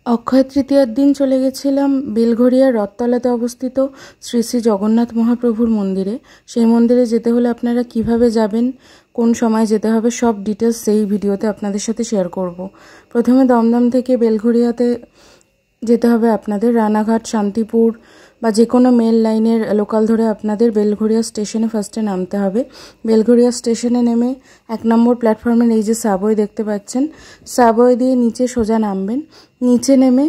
অক্ষয় তৃতীয়ার দিন চলে গেছিলাম বেলঘরিয়ার রথতলাতে অবস্থিত শ্রী শ্রী জগন্নাথ মহাপ্রভুর মন্দিরে। সেই মন্দিরে যেতে হলে আপনারা কিভাবে যাবেন, কোন সময় যেতে হবে, সব ডিটেলস সেই ভিডিওতে আপনাদের সাথে শেয়ার করব। প্রথমে দমদম থেকে বেলঘরিয়াতে যেতে হবে আপনাদের। রানাঘাট, শান্তিপুর বা যে কোনো মেল লাইনের লোকাল ধরে আপনাদের বেলঘরিয়া স্টেশনে ফার্স্টে নামতে হবে। বেলঘরিয়া স্টেশনে নেমে 1 নম্বর প্ল্যাটফর্মের এই যে সাবওয়ে দেখতে পাচ্ছেন, সাবওয়ে দিয়ে নিচে সোজা নামবেন। নিচে নেমে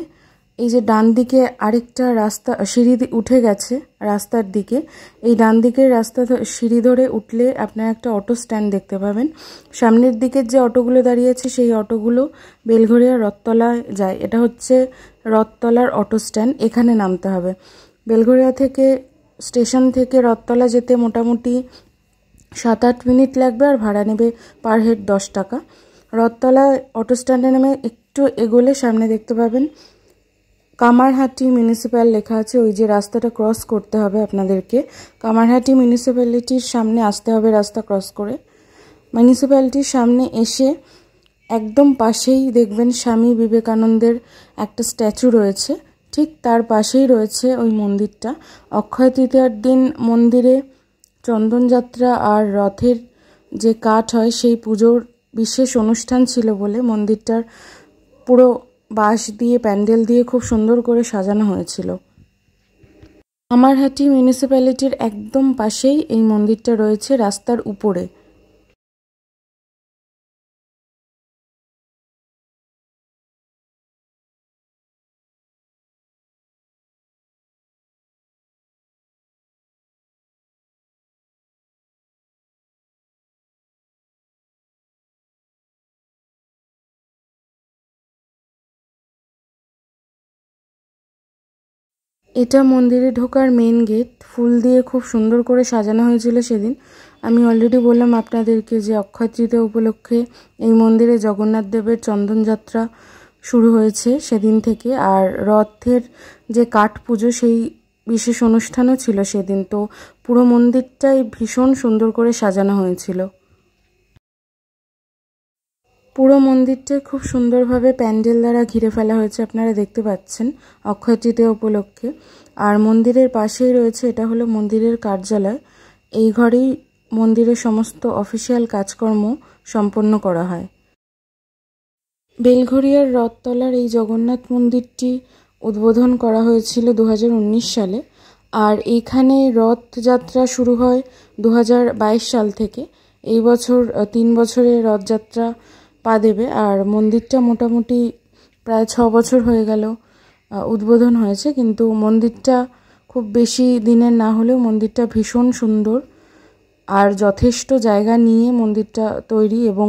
এই যে ডান দিকে আরেকটা রাস্তা, সিঁড়ি উঠে গেছে রাস্তার দিকে, এই ডান দিকের রাস্তা সিঁড়ি ধরে উঠলে আপনারা একটা অটো স্ট্যান্ড দেখতে পাবেন। সামনের দিকের যে অটোগুলো দাঁড়িয়ে আছে সেই অটোগুলো বেলঘরিয়া রথতলায় যায়। এটা হচ্ছে রথতলার অটো স্ট্যান্ড, এখানে নামতে হবে। বেলঘরিয়া থেকে স্টেশন থেকে রথতলা যেতে মোটামুটি 7-8 মিনিট লাগবে, আর ভাড়া নেবে পার হেড 10 টাকা। রথতলা অটো স্ট্যান্ডে নেমে একটু এগোলে সামনে দেখতে পাবেন কামারহাটি মিউনিসিপ্যাল লেখা আছে। ওই যে রাস্তাটা ক্রস করতে হবে আপনাদেরকে, কামারহাটি মিউনিসিপ্যালিটির সামনে আসতে হবে রাস্তা ক্রস করে। মিউনিসিপ্যালিটির সামনে এসে একদম পাশেই দেখবেন স্বামী বিবেকানন্দের একটা স্ট্যাচু রয়েছে, ঠিক তার পাশেই রয়েছে ওই মন্দিরটা। অক্ষয় তৃতীয়ার দিন মন্দিরে চন্দনযাত্রা আর রথের যে কাঠ হয় সেই পুজোর বিশেষ অনুষ্ঠান ছিল বলে মন্দিরটার পুরো বাঁশ দিয়ে, প্যান্ডেল দিয়ে খুব সুন্দর করে সাজানো হয়েছিল। কামারহাটি মিউনিসিপ্যালিটির একদম পাশেই এই মন্দিরটা রয়েছে, রাস্তার উপরে। এটা মন্দিরে ঢোকার মেন গেট, ফুল দিয়ে খুব সুন্দর করে সাজানো হয়েছিল সেদিন। আমি অলরেডি বললাম আপনাদেরকে যে অক্ষয় তৃতীয়া উপলক্ষে এই মন্দিরে জগন্নাথ দেবের চন্দনযাত্রা শুরু হয়েছে সেদিন থেকে, আর রথের যে কাঠ পুজো সেই বিশেষ অনুষ্ঠানও ছিল সেদিন। তো পুরো মন্দিরটাই ভীষণ সুন্দর করে সাজানো হয়েছিল। পুরো মন্দিরটা খুব সুন্দরভাবে প্যান্ডেল দ্বারা ঘিরে ফেলা হয়েছে, আপনারা দেখতে পাচ্ছেন অক্ষয় তৃতীয়া উপলক্ষে। আর মন্দিরের পাশেই রয়েছে, এটা হলো মন্দিরের কার্যালয়। এই ঘরেই মন্দিরের সমস্ত অফিসিয়াল কাজকর্ম সম্পন্ন করা হয়। বেলঘরিয়ার রথতলার এই জগন্নাথ মন্দিরটি উদ্বোধন করা হয়েছিল 2019 সালে, আর এইখানে রথযাত্রা শুরু হয় 2022 সাল থেকে। এই বছর 3 বছরের রথযাত্রা পা দেবে, আর মন্দিরটা মোটামুটি প্রায় 6 বছর হয়ে গেল উদ্বোধন হয়েছে। কিন্তু মন্দিরটা খুব বেশি দিনের না হলেও মন্দিরটা ভীষণ সুন্দর, আর যথেষ্ট জায়গা নিয়ে মন্দিরটা তৈরি। এবং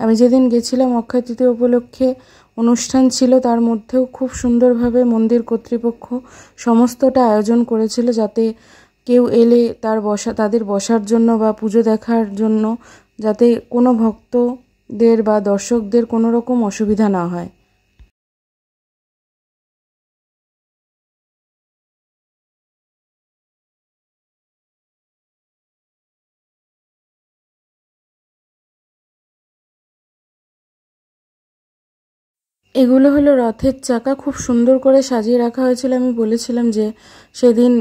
আমি যেদিন গেছিলাম অক্ষয় তৃতীয়া উপলক্ষে অনুষ্ঠান ছিল, তার মধ্যেও খুব সুন্দরভাবে মন্দির কর্তৃপক্ষ সমস্তটা আয়োজন করেছিল, যাতে কেউ এলে তাদের বসার জন্য বা পুজো দেখার জন্য যাতে কোনো ভক্তদের বা দর্শকদের কোনো রকম অসুবিধা না হয়। এগুলো হলো রথের চাকা, খুব সুন্দর করে সাজিয়ে রাখা হয়েছিল। আমি বলেছিলাম যে সেদিন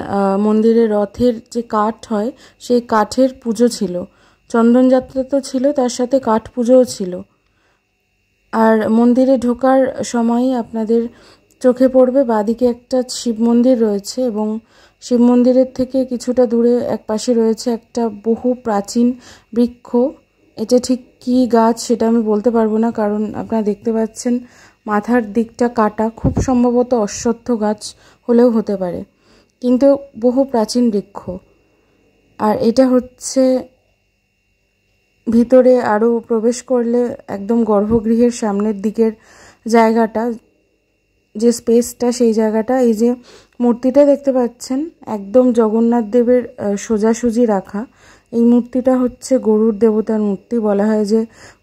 মন্দিরে রথের যে কাঠ হয় সেই কাঠের পুজো ছিল, চন্দনযাত্রা তো ছিল, তার সাথে কাঠ পুজোও ছিল। আর মন্দিরে ঢোকার সময়ই আপনাদের চোখে পড়বে বাঁদিকে একটা শিব মন্দির রয়েছে, এবং শিব মন্দিরের থেকে কিছুটা দূরে এক পাশে রয়েছে একটা বহু প্রাচীন বৃক্ষ। এটা ঠিক কী গাছ সেটা আমি বলতে পারবো না, কারণ আপনারা দেখতে পাচ্ছেন মাথার দিকটা কাটা, খুব সম্ভবত অশ্বত্থ গাছ হলেও হতে পারে, কিন্তু বহু প্রাচীন বৃক্ষ। আর এটা হচ্ছে ভিতরে আরও প্রবেশ করলে একদম গর্ভগৃহের সামনের দিকের জায়গাটা, যে স্পেসটা, সেই জায়গাটা। এই যে মূর্তিটা দেখতে পাচ্ছেন একদম জগন্নাথ দেবের সোজাসুজি রাখা, এই মূর্তিটা হচ্ছে গরুর দেবতার মূর্তি। বলা হয় যে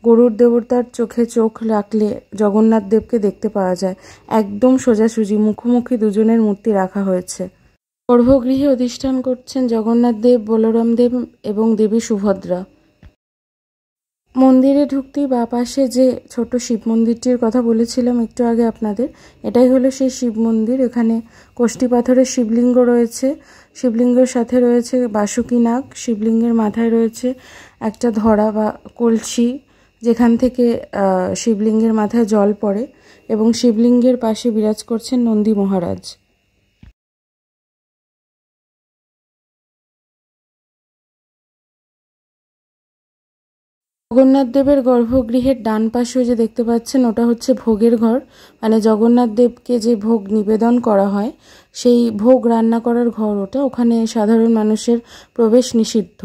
গরুর দেবতার চোখে চোখ রাখলে জগন্নাথ দেবকে দেখতে পাওয়া যায়। একদম সোজাসুজি মুখোমুখি দুজনের মূর্তি রাখা হয়েছে। গর্ভগৃহে অধিষ্ঠান করছেন জগন্নাথ দেব, বলরাম দেব এবং দেবী সুভদ্রা। মন্দিরে ঢুকতেই বা পাশে যে ছোট শিব মন্দিরটির কথা বলেছিলাম একটু আগে আপনাদের, এটাই হলো সেই শিব মন্দির। এখানে কোষ্ঠী পাথরের শিবলিঙ্গ রয়েছে, শিবলিঙ্গের সাথে রয়েছে বাসুকী নাগ, শিবলিঙ্গের মাথায় রয়েছে একটা ধরা বা কলসি, যেখান থেকে শিবলিঙ্গের মাথায় জল পড়ে, এবং শিবলিঙ্গের পাশে বিরাজ করছেন নন্দী মহারাজ। জগন্নাথ দেবের গর্ভগৃহের ডান পাশে যে দেখতে পাচ্ছেন ওটা হচ্ছে ভোগের ঘর, মানে জগন্নাথ দেবকে যে ভোগ নিবেদন করা হয় সেই ভোগ রান্না করার ঘর ওটা। ওখানে সাধারণ মানুষের প্রবেশ নিষিদ্ধ।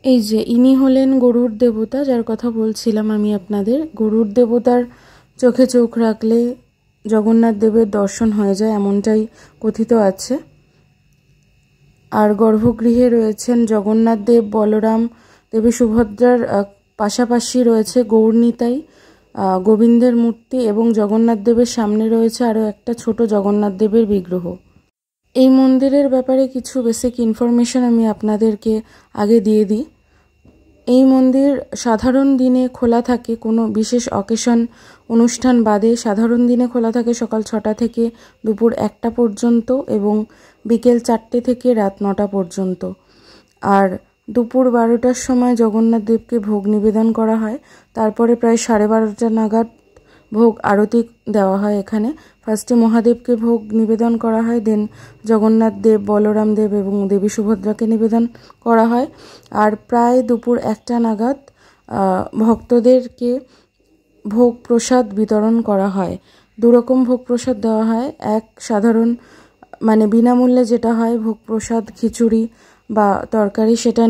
এই যে ইনি হলেন গরুড় দেবতা, যার কথা বলছিলাম আমি আপনাদের। গরুড় দেবতার চোখে চোখ রাখলে জগন্নাথ দেবের দর্শন হয়ে যায়, এমনটাই কথিত আছে। আর গর্ভগৃহে রয়েছেন জগন্নাথ দেব, বলরাম, দেবী সুভদ্রার পাশাপাশি রয়েছে গৌরনিতাই, গোবিন্দের মূর্তি, এবং জগন্নাথ দেবের সামনে রয়েছে আরও একটা ছোট জগন্নাথ দেবের বিগ্রহ। এই মন্দিরের ব্যাপারে কিছু বেসিক ইনফরমেশন আমি আপনাদেরকে আগে দিয়ে দিই। এই মন্দির সাধারণ দিনে খোলা থাকে, কোনো বিশেষ অকেশন অনুষ্ঠান বাদে সাধারণ দিনে খোলা থাকে সকাল 6টা থেকে দুপুর 1টা পর্যন্ত এবং বিকেল 4টে থেকে রাত 9টা পর্যন্ত। আর দুপুর 12টার সময় জগন্নাথ দেবকে ভোগ নিবেদন করা হয়, তারপরে প্রায় 12:30 নাগাদ ভোগ আরতি দেওয়া হয়। এখানে ফার্স্টে মহাদেবকে ভোগ নিবেদন করা হয়, দেন জগন্নাথ দেব, বলরাম দেব এবং দেবী সুভদ্রাকে নিবেদন করা হয়। আর প্রায় দুপুর 1টা নাগাদ ভক্তদেরকে ভোগ প্রসাদ বিতরণ করা হয়। দুরকম ভোগ প্রসাদ দেওয়া হয়। এক সাধারণ মানে বিনামূল্যে যেটা হয় ভোগ প্রসাদ, খিচুড়ি বা তরকারি, সেটা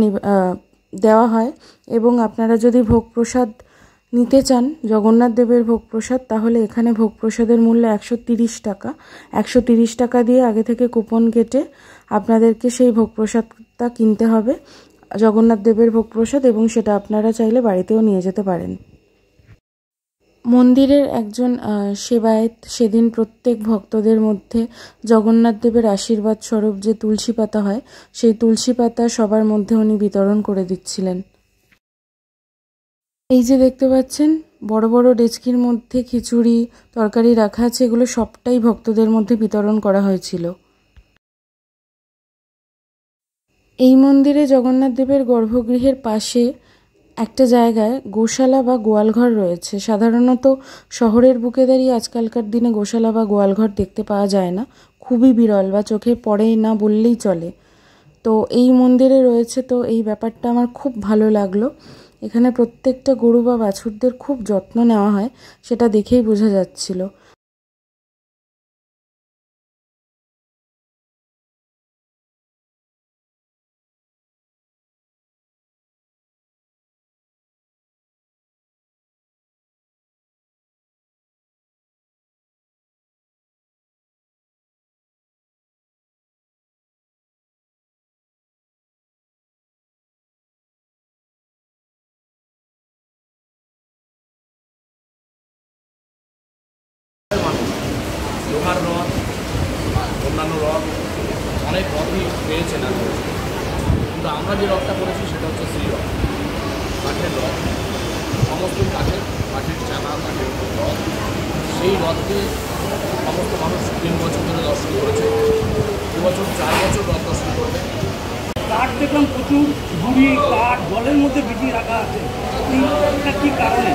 দেওয়া হয়। এবং আপনারা যদি ভোগ প্রসাদ নিতে চান জগন্নাথ দেবের ভোগ প্রসাদ, তাহলে এখানে ভোগ প্রসাদের মূল্য 130 টাকা। 130 টাকা দিয়ে আগে থেকে কুপন কেটে আপনাদেরকে সেই ভোগ প্রসাদটা কিনতে হবে, জগন্নাথ দেবের ভোগ প্রসাদ, এবং সেটা আপনারা চাইলে বাড়িতেও নিয়ে যেতে পারেন। মন্দিরের একজন সেবায়েত সেদিন প্রত্যেক ভক্তদের মধ্যে জগন্নাথ দেবের আশীর্বাদ স্বরূপ যে তুলসী পাতা হয় সেই তুলসী পাতা সবার মধ্যে উনি বিতরণ করে দিচ্ছিলেন। এই যে দেখতে পাচ্ছেন বড় বড় ডেচকির মধ্যে খিচুড়ি তরকারি রাখা আছে, এগুলো সবটাই ভক্তদের মধ্যে বিতরণ করা হয়েছিল। এই মন্দিরে জগন্নাথ দেবের গর্ভগৃহের পাশে একটা জায়গায় গোশালা বা গোয়ালঘর রয়েছে। সাধারণত শহরের বুকে দাঁড়িয়ে আজকালকার দিনে গোশালা বা গোয়ালঘর দেখতে পাওয়া যায় না, খুবই বিরল বা চোখে পড়েই না বললেই চলে। তো এই মন্দিরে রয়েছে, তো এই ব্যাপারটা আমার খুব ভালো লাগলো। এখানে প্রত্যেকটা গরু বা বাছুরদের খুব যত্ন নেওয়া হয়, সেটা দেখেই বোঝা যাচ্ছিল। লোহার রথ, অন্যান্য রথ, অনেক রথই পেয়েছেন আর কিন্তু আমরা যে রথটা করেছি সেটা হচ্ছে শ্রীরথ, কাঠের রথ, সমস্ত কাঠের চানা, কাঠের রথ। সেই রথকে সমস্ত মানুষ 3 বছর ধরে দর্শন করেছে, 2 বছর 4 বছর রথ দর্শন করবে। কাঠ দেখলাম প্রচুর গুড়ি কাঠ জলের মধ্যে ভিজিয়ে রাখা আছে, এটা কী কারণে?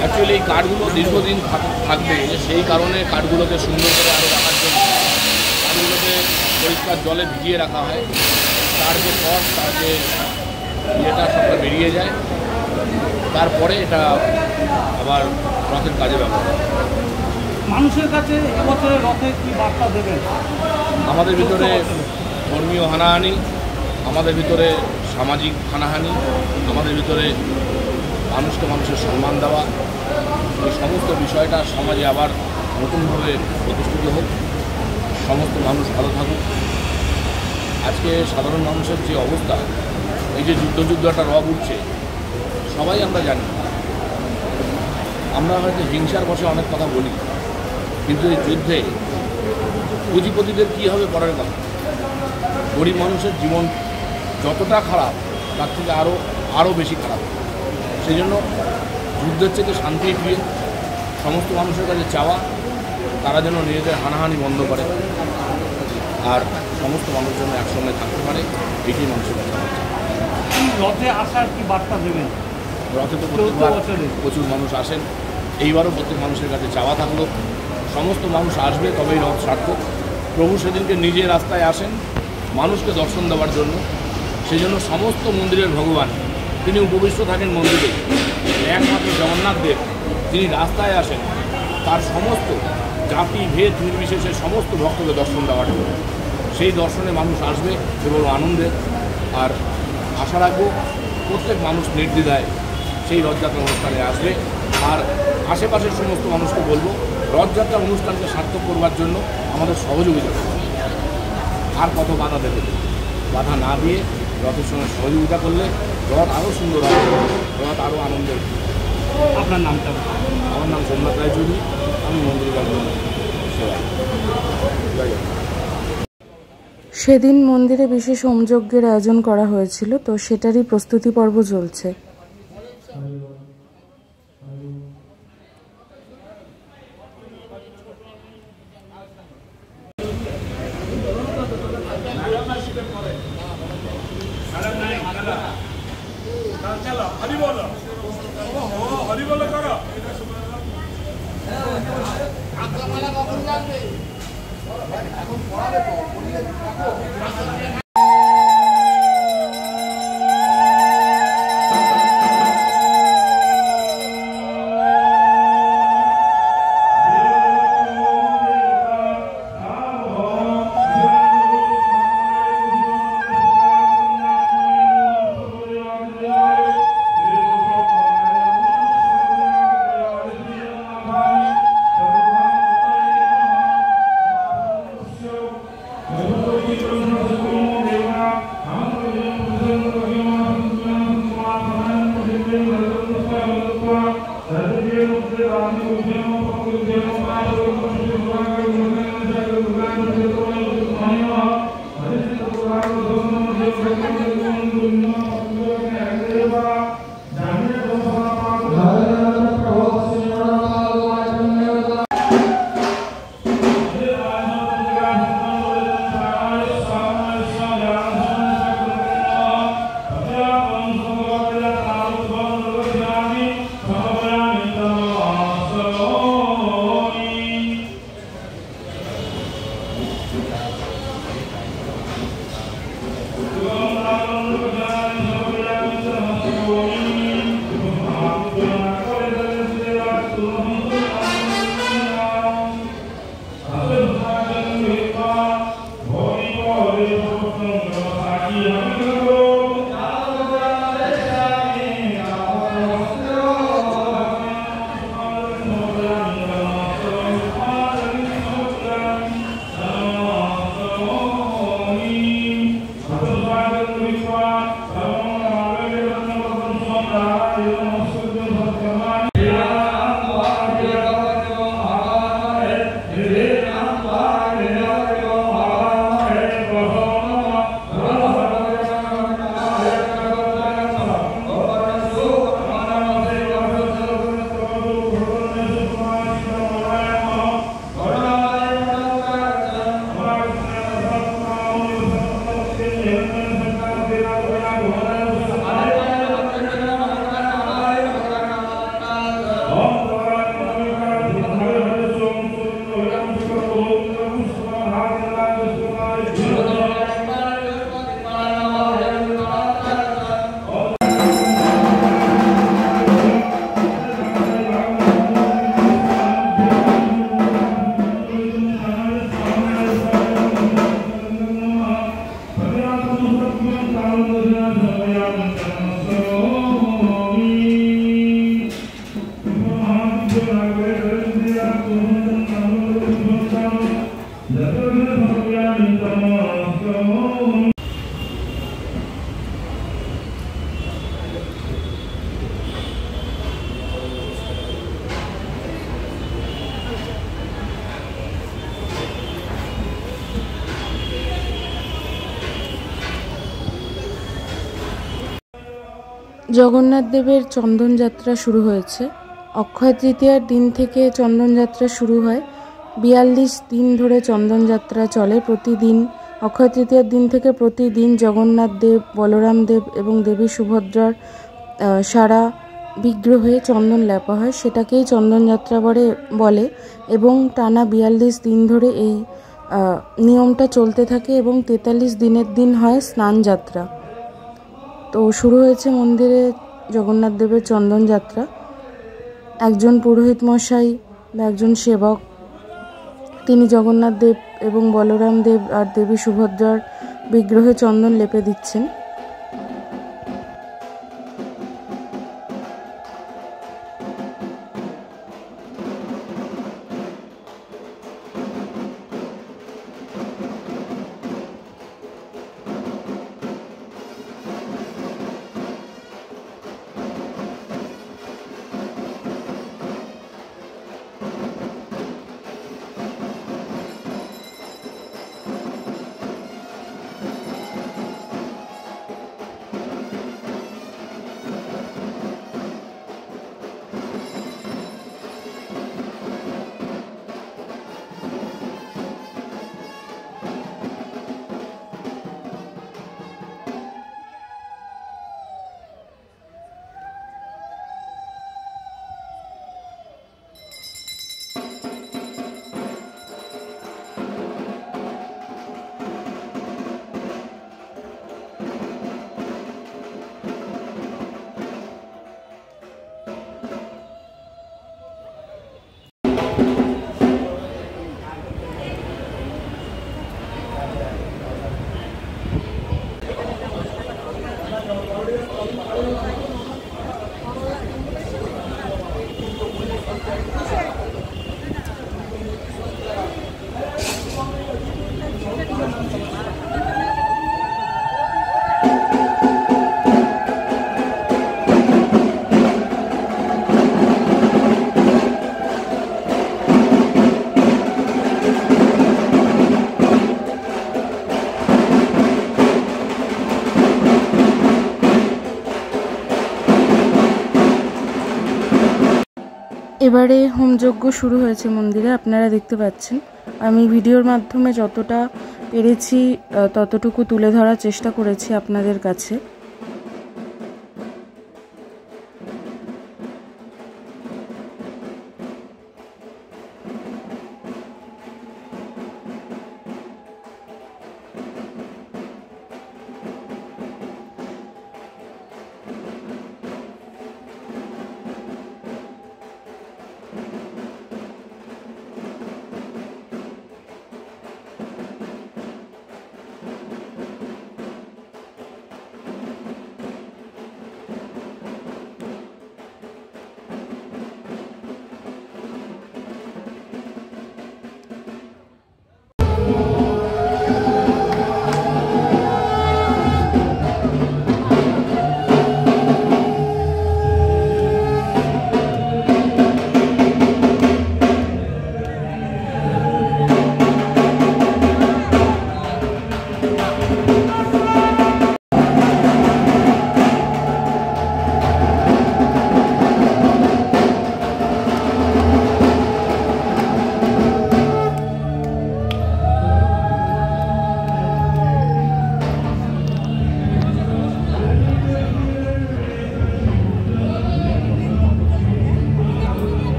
অ্যাকচুয়ালি এই কাঠগুলো দীর্ঘদিন থাকবে, সেই কারণে কাঠগুলোকে সুন্দর করে আরও রাখার জন্য কাঠগুলোকে পরিষ্কার জলে ভিজিয়ে রাখা হয়। তার যে কষ, তার যে ইয়েটা সবটা বেরিয়ে যায়, তারপরে এটা আবার রথের কাজে ব্যবহার হয়। মানুষের কাছে এবছরের রথে কী বার্তা দেবেন? আমাদের ভিতরে ধর্মীয় হানাহানি, আমাদের ভিতরে সামাজিক হানাহানি, আমাদের ভিতরে মানুষকে মানুষের সম্মান দেওয়া, এই সমস্ত বিষয়টা সমাজে আবার নতুনভাবে প্রতিষ্ঠিত হোক, সমস্ত মানুষ ভালো থাকুক। আজকে সাধারণ মানুষের যে অবস্থা, এই যে যুদ্ধ একটা রব উঠছে, সবাই আমরা জানি। আমরা হয়তো হিংসার বশে অনেক কথা বলি, কিন্তু এই যুদ্ধে পুঁজিপতিদের কী হবে পরের কথা, গরিব মানুষের জীবন যতটা খারাপ তার থেকে আরও বেশি খারাপ। সেই জন্য যুদ্ধের থেকে শান্তি ফিরে সমস্ত মানুষের কাছে চাওয়া তারা যেন নিজেদের হানাহানি বন্ধ করে আর সমস্ত মানুষ যেন একসঙ্গে থাকতে পারে, এটাই মানুষের কাছে। রথে আসার কি বার্তা দেবেন? রথে তো প্রচুর মানুষ আসেন, এইবারও প্রত্যেক মানুষের কাছে চাওয়া থাকলো সমস্ত মানুষ আসবে, তবেই রথ সার্থক। প্রভু সেদিনকে নিজে রাস্তায় আসেন মানুষকে দর্শন দেওয়ার জন্য। সেই জন্য সমস্ত মন্দিরের ভগবান তিনি উপবিষ্ট থাকেন মন্দিরে, একমাত্র জগন্নাথ দেব তিনি রাস্তায় আসেন তার সমস্ত জাতি ভেদ নির্বিশেষে সমস্ত ভক্তকে দর্শন দেওয়ার জন্য। সেই দর্শনে মানুষ আসবে কেবল আনন্দে। আর আশা রাখবো প্রত্যেক মানুষ নির্দ্বিধায় সেই রথযাত্রা অনুষ্ঠানে আসবে। আর আশেপাশের সমস্ত মানুষকে বলবো রথযাত্রা অনুষ্ঠানকে সার্থক করবার জন্য আমাদের সহযোগিতা করবে। আর কত বাধা দেবে, বাধা না দিয়ে রথের সঙ্গে সহযোগিতা করলে রথ আরও সুন্দর হবে, রথ আরও আনন্দের। আপনার নামটা? আমার নাম সোমনাথ রায়চৌধুরী, আমি মন্দিরের সেবা। সেদিন মন্দিরে বিশেষ হোমযজ্ঞের আয়োজন করা হয়েছিল, তো সেটারই প্রস্তুতি পর্ব চলছে। জগন্নাথ দেবের চন্দনযাত্রা শুরু হয়েছে। অক্ষয় তৃতীয়ার দিন থেকে চন্দনযাত্রা শুরু হয়। 42 দিন ধরে চন্দনযাত্রা চলে। প্রতিদিন অক্ষয় তৃতীয়ার দিন থেকে প্রতিদিন জগন্নাথ দেব, বলরাম দেব এবং দেবী সুভদ্রার সারা বিগ্রহে চন্দন লেপা হয়, সেটাকেই চন্দনযাত্রা বলে এবং টানা 42 দিন ধরে এই নিয়মটা চলতে থাকে এবং 43 দিনের দিন হয় স্নানযাত্রা। তো শুরু হয়েছে মন্দিরে জগন্নাথ দেবের চন্দনযাত্রা। একজন পুরোহিত মশাই বা একজন সেবক তিনি জগন্নাথ দেব এবং বলরাম দেব আর দেবী সুভদ্রার বিগ্রহে চন্দন লেপে দিচ্ছেন। এবারে হোমযজ্ঞ শুরু হয়েছে মন্দিরে, আপনারা দেখতে পাচ্ছেন। আমি ভিডিওর মাধ্যমে যতটা পেরেছি ততটুকু তুলে ধরার চেষ্টা করেছি আপনাদের কাছে।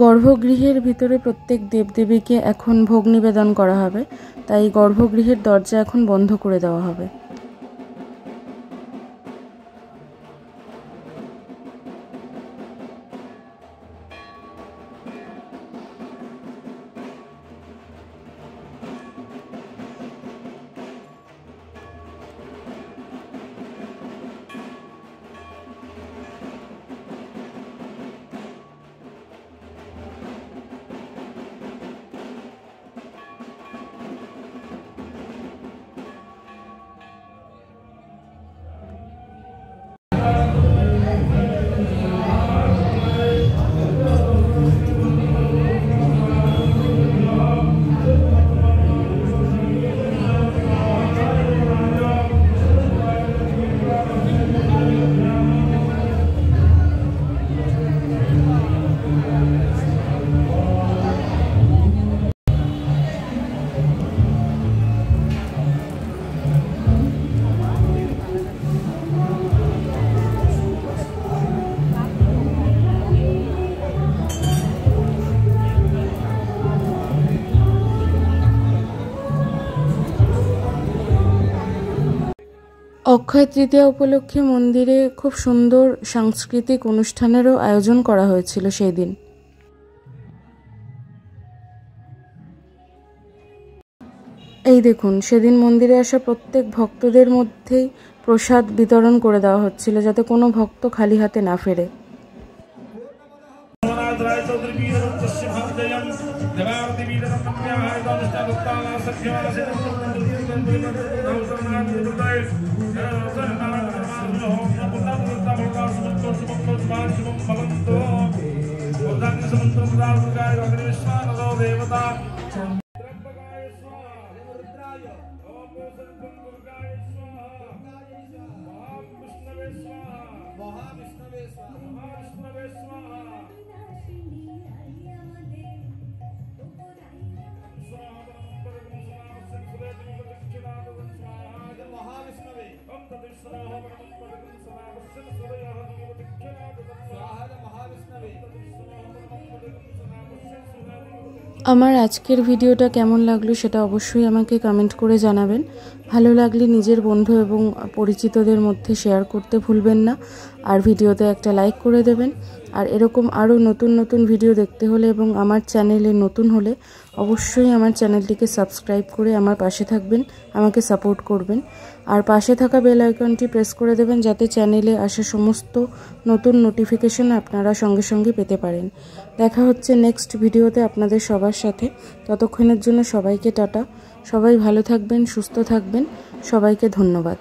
গর্ভগৃহের ভিতরে প্রত্যেক দেবদেবীকে এখন ভোগ নিবেদন করা হবে, তাই গর্ভগৃহের দরজা এখন বন্ধ করে দেওয়া হবে। অক্ষয় তৃতীয়া উপলক্ষে মন্দিরে খুব সুন্দর সাংস্কৃতিক অনুষ্ঠানেরও আয়োজন করা হয়েছিল সেই দিন। এই দেখুন, সেদিন মন্দিরে আসা প্রত্যেক ভক্তদের মধ্যেই প্রসাদ বিতরণ করে দেওয়া হচ্ছিল, যাতে কোনো ভক্ত খালি হাতে না ফেরে। আমার আজকের ভিডিওটা কেমন লাগলো সেটা অবশ্যই আমাকে কমেন্ট করে জানাবেন। ভালো লাগলে নিজের বন্ধু এবং পরিচিতদের মধ্যে শেয়ার করতে ভুলবেন না, আর ভিডিওতে একটা লাইক করে দেবেন। আর এরকম আরও নতুন নতুন ভিডিও দেখতে হলে এবং আমার চ্যানেলে নতুন হলে অবশ্যই আমার চ্যানেলটিকে সাবস্ক্রাইব করে আমার পাশে থাকবেন, আমাকে সাপোর্ট করবেন। আর পাশে থাকা বেল আইকনটি প্রেস করে দেবেন, যাতে চ্যানেলে আসা সমস্ত নতুন নোটিফিকেশন আপনারা সঙ্গে সঙ্গে পেতে পারেন। দেখা হচ্ছে নেক্সট ভিডিওতে আপনাদের সবার সাথে। ততক্ষণের জন্য সবাইকে টাটা। সবাই ভালো থাকবেন, সুস্থ থাকবেন। সবাইকে ধন্যবাদ।